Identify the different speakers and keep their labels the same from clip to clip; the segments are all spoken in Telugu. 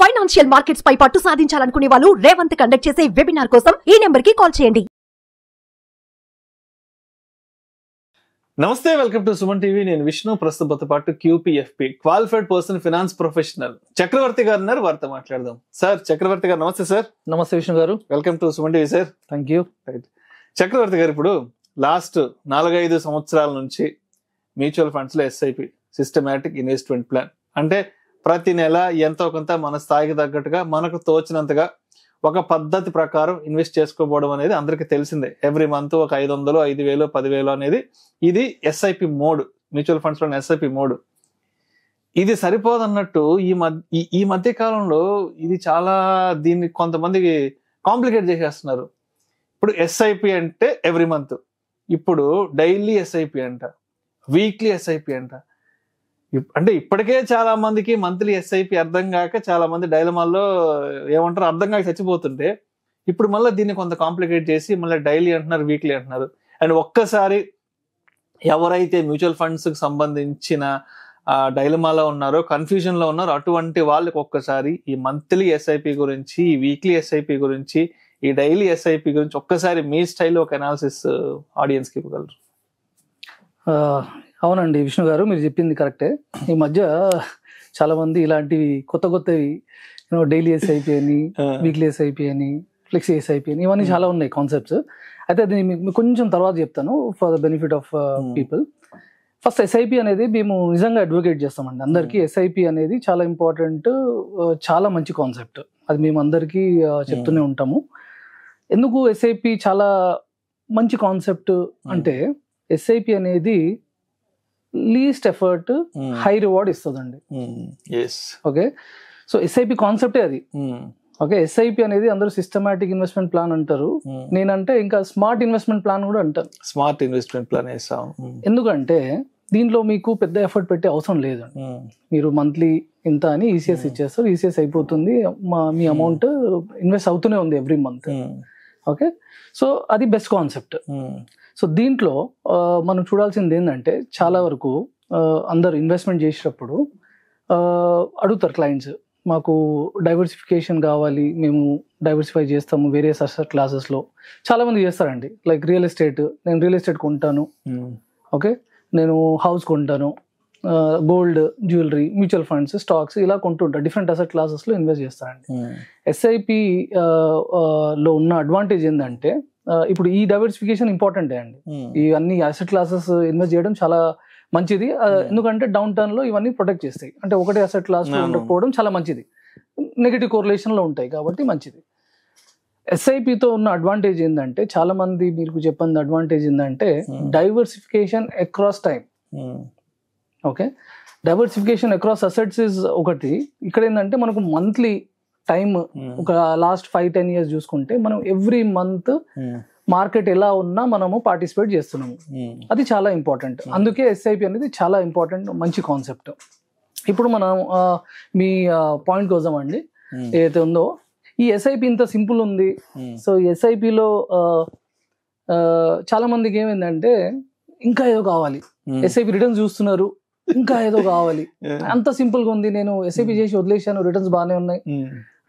Speaker 1: ఫైనాన్షియల్ మార్కెట్స్ పై పట్టు సాధించాలనుకునే వాళ్ళు రేవంత్ కండక్ట్ చేసే వెబినార్ కోసం ఈ నెంబర్ కి కాల్ చేయండి.
Speaker 2: నమస్తే, వెల్కమ్ టు సుమన్ టీవీ. నేను విష్ణు. ప్రస్తుతంతో పాటు QPFP qualified personal finance professional Chakravarthy గారు ఉన్నారు. వారితో మాట్లాడదాం. సార్, చక్రవర్తి గారు నమస్తే. సార్
Speaker 3: నమస్తే విష్ణు గారు.
Speaker 2: Welcome to Suman TV sir.
Speaker 3: Thank you.
Speaker 2: Right, Chakravarthi గారు, ఇప్పుడు లాస్ట్ 4-5 సంవత్సరాల నుంచి మ్యూచువల్ ఫండ్స్ లో SIP సిస్టమాటిక్ ఇన్వెస్ట్మెంట్ ప్లాన్ అంటే ప్రతి నెల ఎంతో కొంత మన స్థాయికి తగ్గట్టుగా మనకు తోచినంతగా ఒక పద్ధతి ప్రకారం ఇన్వెస్ట్ చేసుకోవడం అనేది అందరికీ తెలిసిందే. ఎవ్రీ మంత్ ఒక 500, 5,000, 10,000 అనేది ఇది SIP మోడ్, మ్యూచువల్ ఫండ్స్ లో SIP మోడ్. ఇది సరిపోదన్నట్టు ఈ మధ్య కాలంలో ఇది చాలా దీన్ని కొంతమందికి కాంప్లికేట్ చేసేస్తున్నారు. ఇప్పుడు SIP అంటే ఎవ్రీ మంత్, ఇప్పుడు డైలీ SIP అంట, వీక్లీ SIP అంట. అంటే ఇప్పటికే చాలా మందికి మంత్లీ SIP అర్థం కాక చాలా మంది డైలమాల్లో ఏమంటారు అర్థం కాక చచ్చిపోతుంటే, ఇప్పుడు మళ్ళీ దీన్ని కొంత కాంప్లికేట్ చేసి మళ్ళీ డైలీ అంటున్నారు, వీక్లీ అంటున్నారు. అండ్ ఒక్కసారి ఎవరైతే మ్యూచువల్ ఫండ్స్ కి సంబంధించిన డైలమాలో ఉన్నారో, కన్ఫ్యూజన్ లో ఉన్నారో, అటువంటి వాళ్ళకి ఒక్కసారి ఈ మంత్లీ SIP గురించి, ఈ వీక్లీ SIP గురించి, ఈ డైలీ SIP గురించి ఒక్కసారి మీ స్టైల్లో ఒక అనాలిసిస్ ఆడియన్స్ కి ఇవ్వగలరు?
Speaker 3: అవునండి విష్ణు గారు, మీరు చెప్పింది కరెక్టే. ఈ మధ్య చాలా మంది ఇలాంటివి కొత్తవి డైలీ SIP అని, వీక్లీ SIP అని, ఫ్లెక్సీ SIP అని, ఇవన్నీ చాలా ఉన్నాయి కాన్సెప్ట్స్. అయితే అది మీకు కొంచెం తర్వాత చెప్తాను for the benefit of people. First SIP అనేది మేము నిజంగా అడ్వకేట్ చేస్తామండి అందరికీ. SIP అనేది చాలా ఇంపార్టెంట్, చాలా మంచి కాన్సెప్ట్. అది మేము అందరికీ చెప్తూనే ఉంటాము. ఎందుకు SIP చాలా మంచి కాన్సెప్ట్ అంటే, SIP అనేది లీస్ట్ ఎఫర్ట్ హై రివార్డ్ ఇస్తుందండి. ఓకే, సో SIP కాన్సెప్టే అది. ఓకే, SIP అనేది అందరూ సిస్టమాటిక్ ఇన్వెస్ట్మెంట్ ప్లాన్ అంటారు, నేనంటే ఇంకా స్మార్ట్ ఇన్వెస్ట్మెంట్ ప్లాన్ కూడా అంటాను.
Speaker 2: స్మార్ట్ ఇన్వెస్ట్మెంట్ ప్లాన్
Speaker 3: ఎందుకంటే దీంట్లో మీకు పెద్ద ఎఫర్ట్ పెట్టే అవసరం లేదు. మీరు మంత్లీ ఇంత అని ECS ఇచ్చేస్తారు, ECS అయిపోతుంది, మీ అమౌంట్ ఇన్వెస్ట్ అవుతూనే ఉంది ఎవ్రీ మంత్. ఓకే, సో అది బెస్ట్ కాన్సెప్ట్. సో దీంట్లో మనం చూడాల్సింది ఏంటంటే, చాలా వరకు అందరు ఇన్వెస్ట్మెంట్ చేసేటప్పుడు అడుగుతారు క్లయింట్స్, మాకు డైవర్సిఫికేషన్ కావాలి, మేము డైవర్సిఫై చేస్తాము వేరియస్ అసెట్ క్లాసెస్లో. చాలా మంది చేస్తారండి, లైక్ రియల్ ఎస్టేట్, నేను రియల్ ఎస్టేట్ కొంటాను, ఓకే, నేను హౌస్ కొంటాను, gold, jewellery, mutual funds, stocks ఇలా కొంటుంటారు, డిఫరెంట్ అసెట్ క్లాసెస్లో ఇన్వెస్ట్ చేస్తారండి. SIP లో ఉన్న అడ్వాంటేజ్ ఏంటంటే, ఇప్పుడు ఈ డైవర్సిఫికేషన్ ఇంపార్టెంటే అండి. ఈ అన్ని అసెట్ క్లాసెస్ ఇన్వెస్ట్ చేయడం చాలా మంచిది. ఎందుకంటే డౌన్ టర్న్ లో ఇవన్నీ ప్రొటెక్ట్ చేస్తాయి. అంటే ఒకటే అసెట్ క్లాస్ లో ఉండకపోవడం చాలా మంచిది, నెగిటివ్ కోరిలేషన్ లో ఉంటాయి కాబట్టి మంచిది. SIP తో ఉన్న అడ్వాంటేజ్ ఏంటంటే, చాలా మంది మీకు చెప్పిన అడ్వాంటేజ్ ఏంటంటే diversification across time. Okay, diversification across assets is ఒకటి. ఇక్కడ ఏంటంటే మనకు మంత్లీ టైం, ఒక లాస్ట్ 5-10 years చూసుకుంటే మనం ఎవ్రీ మంత్ మార్కెట్ ఎలా ఉన్నా మనము పార్టిసిపేట్ చేస్తున్నాము. అది చాలా ఇంపార్టెంట్. అందుకే SIP అనేది చాలా ఇంపార్టెంట్, మంచి కాన్సెప్ట్. ఇప్పుడు మనం మీ పాయింట్ కోసం అండి, ఏదైతే ఉందో ఈ SIP ఇంత సింపుల్ ఉంది. సో SIP లో చాలా మందికి ఏమైందంటే, ఇంకా ఏదో కావాలి, SIP రిటర్న్స్ చూస్తున్నారు, ఇంకా ఏదో కావాలి, అంత సింపుల్ గా ఉంది, నేను SIP చేసి వదిలేసాను, రిటర్న్స్ బాగానే ఉన్నాయి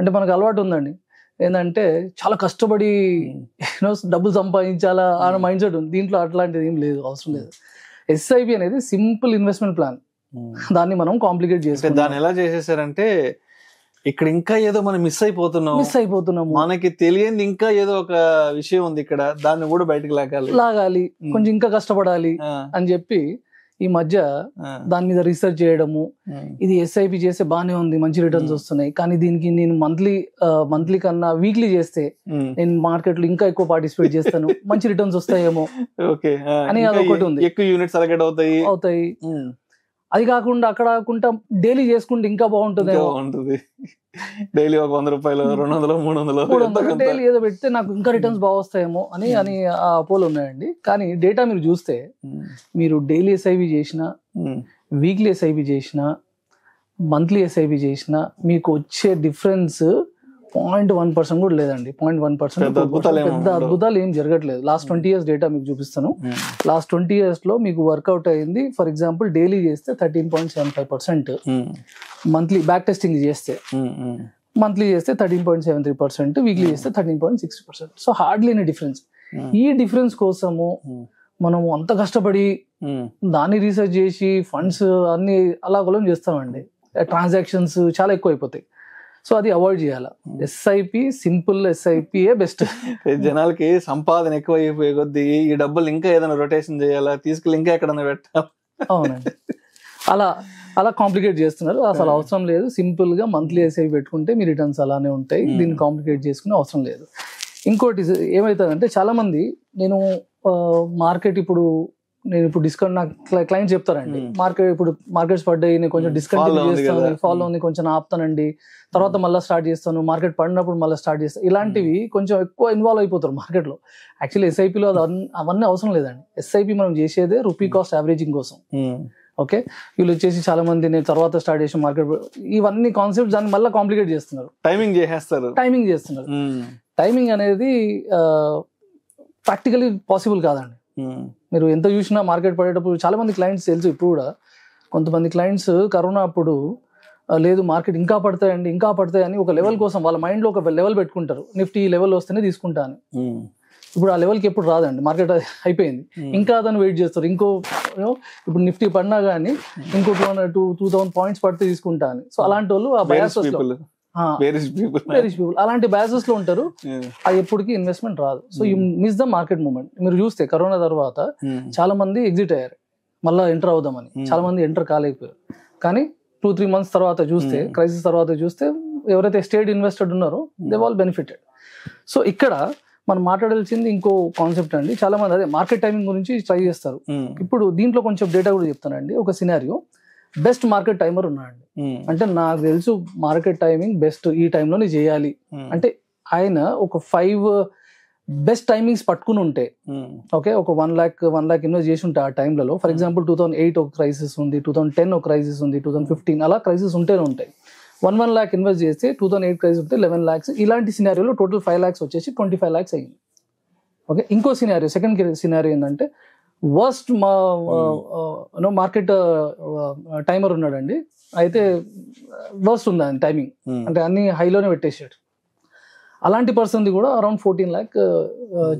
Speaker 3: అంటే మనకు అలవాటు ఉందండి. ఏంటంటే చాలా కష్టపడి డబ్బులు సంపాదించాలా అన్న మైండ్ సెట్ ఉంది. దీంట్లో అట్లాంటిది ఏం లేదు, అవసరం లేదు. SIP అనేది సింపుల్ ఇన్వెస్ట్మెంట్ ప్లాన్, దాన్ని మనం కాంప్లికేట్ చేస్తాం.
Speaker 2: దాన్ని ఎలా చేసేసారంటే, ఇక్కడ ఇంకా ఏదో మనం మిస్ అయిపోతున్నాము, మనకి తెలియంది ఇంకా ఏదో ఒక విషయం ఉంది ఇక్కడ, దాన్ని కూడా బయటకు లాగాలి,
Speaker 3: కొంచెం ఇంకా కష్టపడాలి అని చెప్పి ఈ మధ్య దాని మీద రీసెర్చ్ చేయడము, ఇది SIP చేస్తే బాగానే ఉంది, మంచి రిటర్న్స్ వస్తున్నాయి, కానీ దీనికి నేను మంత్లీ కన్నా వీక్లీ చేస్తే నేను మార్కెట్ లో ఇంకా ఎక్కువ పార్టిసిపేట్ చేస్తాను, మంచి రిటర్న్స్ వస్తాయేమో అని అదొకటి ఉంది.
Speaker 2: ఎక్కువ యూనిట్స్ అలకేట్ అవుతాయి.
Speaker 3: అది కాకుండా అక్కడ కాకుండా డైలీ చేసుకుంటే ఇంకా బాగుంటుంది,
Speaker 2: డైలీ ఒక 100 రూపాయలు, 200, 300
Speaker 3: డైలీ ఏదో పెడితే నాకు ఇంకా రిటర్న్స్ బాగా వస్తాయేమో అని ఆ అపోలు ఉన్నాయండి. కానీ డేటా మీరు చూస్తే, మీరు డైలీ SIP చేసినా, వీక్లీ SIP చేసినా, మంత్లీ SIP చేసినా మీకు వచ్చే డిఫరెన్స్ 0.1% కూడా లేదండి. 0.1% పెద్ద అద్భుతాలు ఏం జరగట్లేదు. లాస్ట్ 20 years డేటా మీకు చూపిస్తాను. లాస్ట్ 20 years లో మీకు వర్కౌట్ అయింది. ఫర్ ఎగ్జాంపుల్ డైలీ చేస్తే 13.75%, మంత్లీ బ్యాక్ టెస్టింగ్ చేస్తే మంత్లీ చేస్తే 13.73%, వీక్లీ చేస్తే 13.60%. So hardly any difference. ఈ డిఫరెన్స్ కోసము మనము అంత కష్టపడి దాన్ని రీసెర్చ్ చేసి ఫండ్స్ అన్ని అలాగోలం చేస్తామండి. ట్రాన్సాక్షన్స్ చాలా ఎక్కువ అయిపోతాయి. సో అది అవాయిడ్ చేయాలి. ఎస్ఐపి, సింపుల్ ఎస్ఐపియే బెస్ట్.
Speaker 2: జనాలకి సంపాదన ఎక్కువ అయిపోయే కొద్దీ ఈ డబ్బులు ఇంకా ఏదైనా రొటేషన్ చేయాలా, తీసుకెళ్ళి ఇంకా ఎక్కడైనా పెట్టాలి.
Speaker 3: అవునండి, అలా కాంప్లికేట్ చేస్తున్నారు. అసలు అవసరం లేదు. సింపుల్ గా మంత్లీ ఎస్ఐపి పెట్టుకుంటే మీ రిటర్న్స్ అలానే ఉంటాయి. దీన్ని కాంప్లికేట్ చేసుకునే అవసరం లేదు. ఇంకోటి ఏమవుతుందంటే చాలా మంది నేను డిస్కౌంట్ నాకు క్లయింట్స్ చెప్తారండి, మార్కెట్స్ పడ్డాయి, నేను కొంచెం డిస్కౌంట్ చేస్తాను, ఫాలో ఉంది, కొంచెం ఆపుతానండి, తర్వాత మళ్ళీ స్టార్ట్ చేస్తాను, మార్కెట్ పడినప్పుడు మళ్ళీ స్టార్ట్ చేస్తాను. ఇలాంటివి కొంచెం ఎక్కువ ఇన్వాల్వ్ అయిపోతారు మార్కెట్ లో. యాక్చువల్లీ ఎస్ఐపిలో అవన్నీ అవసరం లేదండి. ఎస్ఐపి మనం చేసేదే రూపీ కాస్ట్ యావరేజింగ్ కోసం. ఓకే, వీళ్ళు వచ్చేసి చాలా మంది నేను తర్వాత స్టార్ట్ చేసిన మార్కెట్, ఇవన్నీ కాన్సెప్ట్ దాన్ని మళ్ళీ కాంప్లికేట్ చేస్తున్నారు, టైమింగ్ చేస్తున్నారు. టైమింగ్ అనేది ప్రాక్టికలీ పాసిబుల్ కాదండి. మీరు ఎంత చూసినా మార్కెట్ పడేటప్పుడు చాలా మంది క్లయింట్స్ తెలుసు. ఇప్పుడు కూడా కొంతమంది క్లయింట్స్ కరోనా అప్పుడు లేదు మార్కెట్ ఇంకా పడతాయని ఒక లెవెల్ కోసం వాళ్ళ మైండ్ లో ఒక లెవెల్ పెట్టుకుంటారు. నిఫ్టీ ఈ లెవెల్ వస్తేనే తీసుకుంటాను. ఇప్పుడు ఆ లెవెల్కి ఎప్పుడు రాదండి, మార్కెట్ అయిపోయింది. ఇంకా దాన్ని వెయిట్ చేస్తారు. ఇప్పుడు నిఫ్టీ పడినా కానీ ఇంకో 2,000 పాయింట్స్ పడితే తీసుకుంటాను. సో అలాంటి వాళ్ళు ఆ బయాసెస్ లో, అలాంటి బయాసెస్ లో ఉంటారు. అది ఎప్పటికీ ఇన్వెస్ట్మెంట్ రాదు. So you miss the market moment. మీరు చూస్తే కరోనా తర్వాత చాలా మంది ఎగ్జిట్ అయ్యారు, మళ్ళీ ఎంటర్ అవుదామని. చాలా మంది ఎంటర్ కాలేకపోయారు. కానీ 2-3 months తర్వాత చూస్తే, క్రైసిస్ తర్వాత చూస్తే ఎవరైతే స్టేట్ ఇన్వెస్టెడ్ ఉన్నారో దే ఆల్ బెనిఫిటెడ్. సో ఇక్కడ మనం మాట్లాడాల్సింది ఇంకో కాన్సెప్ట్ అండి. చాలా మంది అదే మార్కెట్ టైమింగ్ గురించి ట్రై చేస్తారు. ఇప్పుడు దీంట్లో కొంచెం డేటా కూడా చెప్తానండి. ఒక సినారియో, బెస్ట్ మార్కెట్ టైమర్ ఉన్నాడండి. అంటే నాకు తెలుసు మార్కెట్ టైమింగ్ బెస్ట్, ఈ టైంలోనే చేయాలి అంటే ఆయన ఒక 5 బెస్ట్ టైమింగ్స్ పట్టుకుని ఉంటే, ఓకే, ఒక 1 lakh ఇన్వెస్ట్ చేసి ఉంటే ఆ టైంలలో, ఫర్ ఎగ్జాంపుల్ 2008 ఒక క్రైసిస్ ఉంది, 2010 ఒక క్రైసిస్ ఉంది, 2015 అలా క్రైసిస్ ఉంటేనే ఉంటాయి. 1 lakh ఇన్వెస్ట్ చేస్తే 2008 క్రైసిస్ ఉంటే 11 lakhs. ఇలాంటి సినారియోలో టోటల్ 5 lakhs వచ్చేసి 25 lakhs అయ్యింది. ఓకే, ఇంకో సినారియో, సెకండ్ సినారియో ఏంటంటే వర్స్ట్ మార్కెట్ టైమర్ ఉన్నాడండి. అయితే వర్స్ట్ ఉంది ఆయన టైమింగ్, అంటే అన్ని హైలోనే పెట్టేసాడు. అలాంటి పర్సన్ది కూడా అరౌండ్ 14 lakh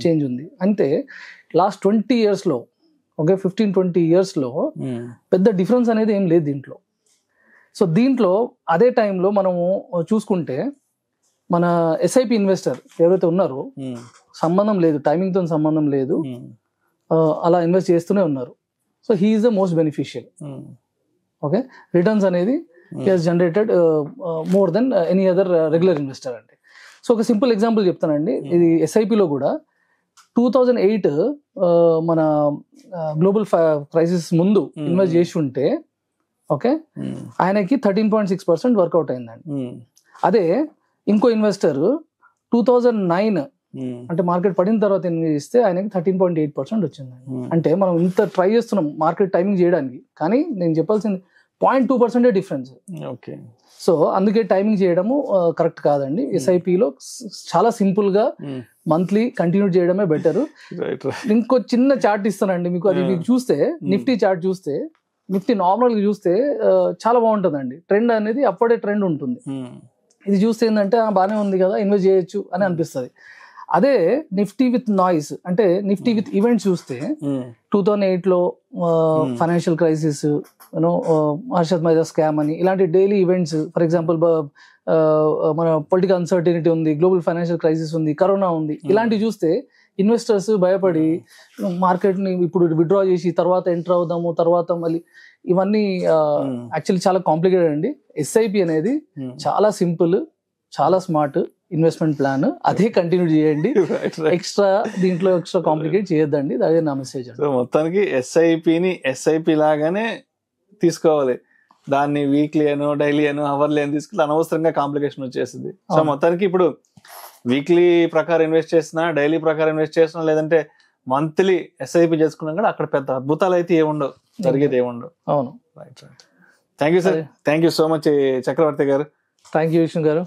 Speaker 3: చేంజ్ ఉంది. అంటే లాస్ట్ 20 years లో, ఓకే, 15-20 years లో పెద్ద డిఫరెన్స్ అనేది ఏం లేదు దీంట్లో. సో దీంట్లో అదే టైంలో మనము చూసుకుంటే మన ఎస్ఐపి ఇన్వెస్టర్ ఎవరైతే ఉన్నారో సంబంధం లేదు, టైమింగ్తో సంబంధం లేదు, అలా ఇన్వెస్ట్ చేస్తూనే ఉన్నారు. So he is the most beneficial. Okay, returns అనేది he has generated more than any other regular investor అండి. సో ఒక సింపుల్ ఎగ్జాంపుల్ చెప్తానండి. ఇది ఎస్ఐపిలో కూడా 2008 మన గ్లోబల్ క్రైసిస్ ముందు ఇన్వెస్ట్ చేసి ఉంటే, ఓకే, ఆయనకి 13.6% వర్కౌట్ అయిందండి. అదే ఇంకో ఇన్వెస్టర్ 2009 అంటే మార్కెట్ పడిన తర్వాత ఇన్వెస్ట్ చేస్తే ఆయనకి 13.8% వచ్చిందండి. అంటే మనం ఇంత ట్రై చేస్తున్నాం మార్కెట్ టైమింగ్ చేయడానికి, కానీ నేను చెప్పాల్సింది 0.2% డిఫరెన్స్. ఓకే, సో అందుకే టైమింగ్ చేయడము కరెక్ట్ కాదండి. ఎస్ఐపిలో చాలా సింపుల్ గా మంత్లీ కంటిన్యూ చేయడమే బెటర్. ఇంకో చిన్న చార్ట్ ఇస్తానండి మీకు. అది మీకు చూస్తే నిఫ్టీ చార్ట్ చూస్తే, నిఫ్టీ నార్మల్ గా చూస్తే చాలా బాగుంటుందండి. ట్రెండ్ అనేది అప్పుడే ట్రెండ్ ఉంటుంది. ఇది చూస్తే ఏంటంటే బాగానే ఉంది కదా, ఇన్వెస్ట్ చేయొచ్చు అని అనిపిస్తుంది. అదే నిఫ్టీ విత్ నాయిస్, అంటే నిఫ్టీ విత్ ఈవెంట్స్ చూస్తే 2008 లో ఫైనాన్షియల్ క్రైసిస్, హర్షద్ మైదా స్కామ్ అని ఇలాంటి డైలీ ఈవెంట్స్, ఫర్ ఎగ్జాంపుల్ మన పొలిటికల్ అన్సర్టనిటీ ఉంది, గ్లోబల్ ఫైనాన్షియల్ క్రైసిస్ ఉంది, కరోనా ఉంది, ఇలాంటివి చూస్తే ఇన్వెస్టర్స్ భయపడి మార్కెట్ ని ఇప్పుడు విత్డ్రా చేసి తర్వాత ఎంటర్ అవుదాము, తర్వాత మళ్ళీ ఇవన్నీ యాక్చువల్లీ చాలా కాంప్లికేటెడ్ అండి. ఎస్ఐపి అనేది చాలా సింపుల్, చాలా స్మార్ట్ ఇన్వెస్ట్మెంట్ ప్లాన్. అదే కంటిన్యూ చేయండి, ఎక్స్ట్రా కాంప్లికేట్ చేయొద్దండి. అదే నా మెసేజ్.
Speaker 2: మొత్తానికి ఎస్ఐపిని ఎస్ఐపి లాగానే తీసుకోవాలి. దాన్ని వీక్లీ అనో డైలీ అనో అవర్లీ అని తీసుకుంటే అనవసరంగా కాంప్లికేషన్ వచ్చేసింది. సో మొత్తానికి ఇప్పుడు వీక్లీ ప్రకారం ఇన్వెస్ట్ చేసినా, డైలీ ప్రకారం ఇన్వెస్ట్ చేసినా, లేదంటే మంత్లీ ఎస్ఐపి చేసుకున్నా కూడా అక్కడ పెద్ద అద్భుతాలు అయితే ఏముండవు, జరిగేది ఏముండవు.
Speaker 3: అవును,
Speaker 2: right. Thank you sir, thank you so much Chakravarthi గారు.
Speaker 3: థ్యాంక్ యూ విష్ణు గారు.